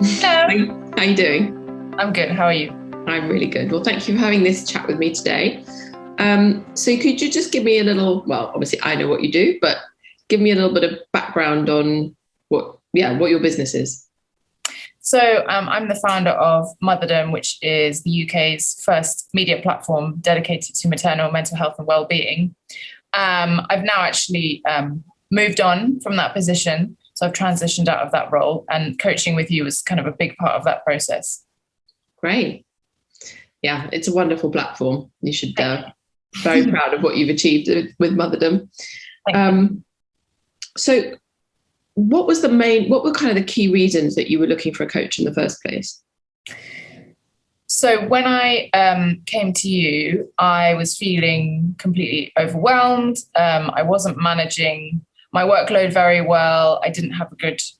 Hello. How you doing? I'm good. How are you? I'm really good. Well, thank you for having this chat with me today. So could you just give me a little, well, obviously I know what you do, but give me a little bit of background on what your business is. I'm the founder of Motherdom, which is the UK's first media platform dedicated to maternal mental health and well-being. I've now actually moved on from that position, so I've transitioned out of that role, and coaching with you was kind of a big part of that process. Great. Yeah, it's a wonderful platform. You should very Thank proud of what you've achieved with Motherdom. you. So what were kind of the key reasons that you were looking for a coach in the first place? So when I came to you, I was feeling completely overwhelmed. I wasn't managing my workload very well. I didn't have a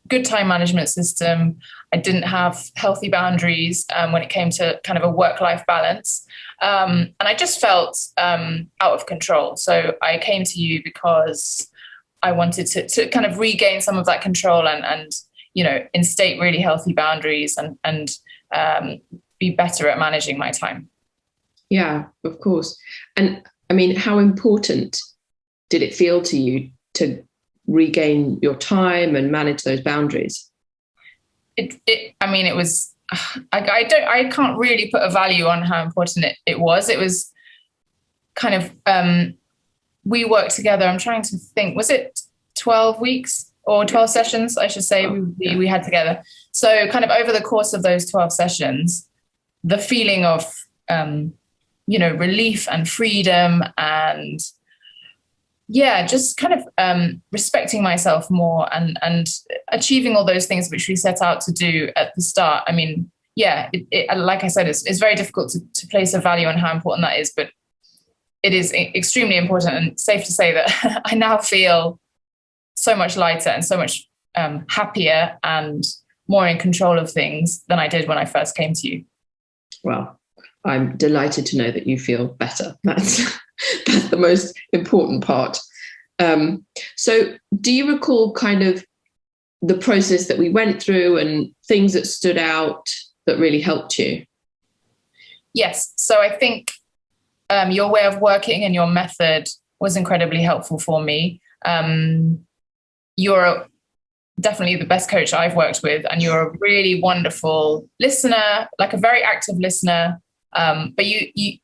good time management system. I didn't have healthy boundaries when it came to kind of a work-life balance. And I just felt out of control. So I came to you because I wanted to kind of regain some of that control and instate really healthy boundaries and be better at managing my time. Yeah, of course. And I mean, how important did it feel to you to regain your time and manage those boundaries? It was, I can't really put a value on how important it was. It was kind of, we worked together. I'm trying to think, was it 12 weeks or 12 sessions, I should say, we had together. So kind of over the course of those 12 sessions, the feeling of, relief and freedom and just kind of respecting myself more and achieving all those things which we set out to do at the start. I mean, like I said, it's very difficult to place a value on how important that is, but it is extremely important and safe to say that I now feel so much lighter and so much happier and more in control of things than I did when I first came to you. Well, I'm delighted to know that you feel better. That's the most important part. So do you recall kind of the process that we went through and things that stood out that really helped you? Yes. So I think your way of working and your method was incredibly helpful for me. You're definitely the best coach I've worked with, and you're a really wonderful listener, like a very active listener. But you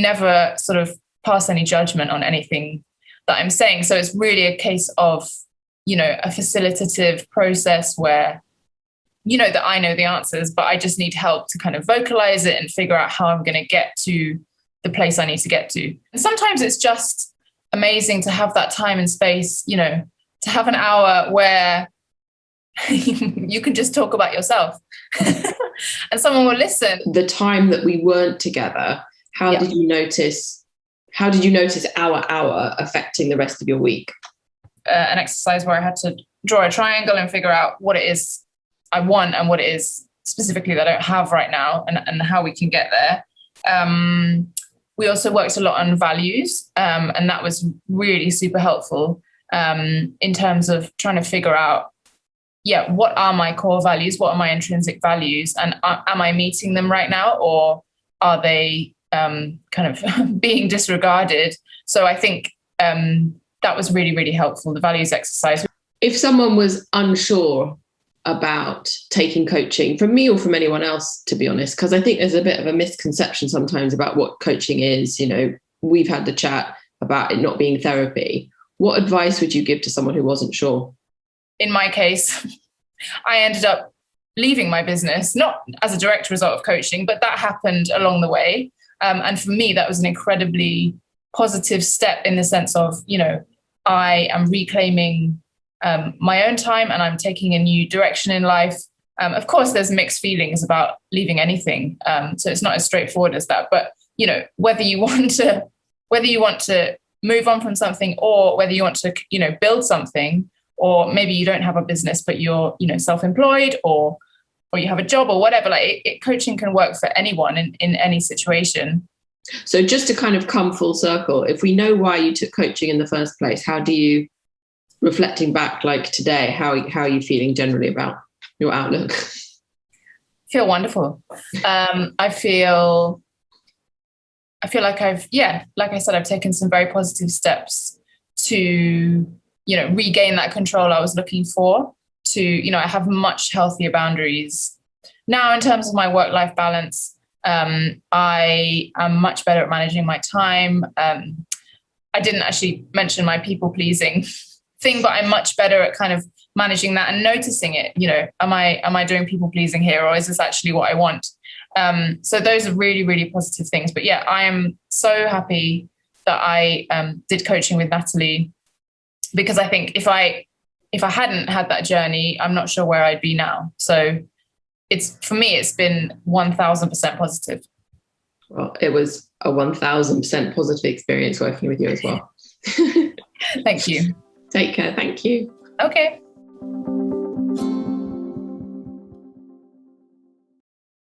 never sort of pass any judgment on anything that I'm saying. So it's really a case of, a facilitative process where, that I know the answers, but I just need help to kind of vocalize it and figure out how I'm going to get to the place I need to get to. And sometimes it's just amazing to have that time and space, to have an hour where you can just talk about yourself and someone will listen. The time that we weren't together, how did you notice our hour affecting the rest of your week? An exercise where I had to draw a triangle and figure out what it is I want and what it is specifically that I don't have right now and how we can get there. We also worked a lot on values, and that was really super helpful in terms of trying to figure out, what are my core values? What are my intrinsic values? And am I meeting them right now, or are they kind of being disregarded? So I think that was really, really helpful, the values exercise. If someone was unsure about taking coaching from me or from anyone else, to be honest, because I think there's a bit of a misconception sometimes about what coaching is. We've had the chat about it not being therapy. What advice would you give to someone who wasn't sure? In my case, I ended up leaving my business, not as a direct result of coaching, but that happened along the way. And for me, that was an incredibly positive step in the sense of, I am reclaiming my own time and I'm taking a new direction in life. Of course, there's mixed feelings about leaving anything. So it's not as straightforward as that. But, whether you want to move on from something or whether you want to, build something, or maybe you don't have a business, but you're, self-employed or you have a job or whatever, coaching can work for anyone in any situation. So just to kind of come full circle, if we know why you took coaching in the first place, how do you, reflecting back like today, how are you feeling generally about your outlook? Feel wonderful. I feel like like I said, I've taken some very positive steps to, regain that control I was looking for. I have much healthier boundaries now in terms of my work-life balance. I am much better at managing my time. I didn't actually mention my people pleasing thing, but I'm much better at kind of managing that and noticing it. Am I doing people pleasing here, or is this actually what I want? So those are really, really positive things. But yeah, I am so happy that I did coaching with Natalie, because I think if I hadn't had that journey, I'm not sure where I'd be now. So for me, it's been 1000% positive. Well, it was a 1000% positive experience working with you as well. Thank you. Take care. Thank you. Okay.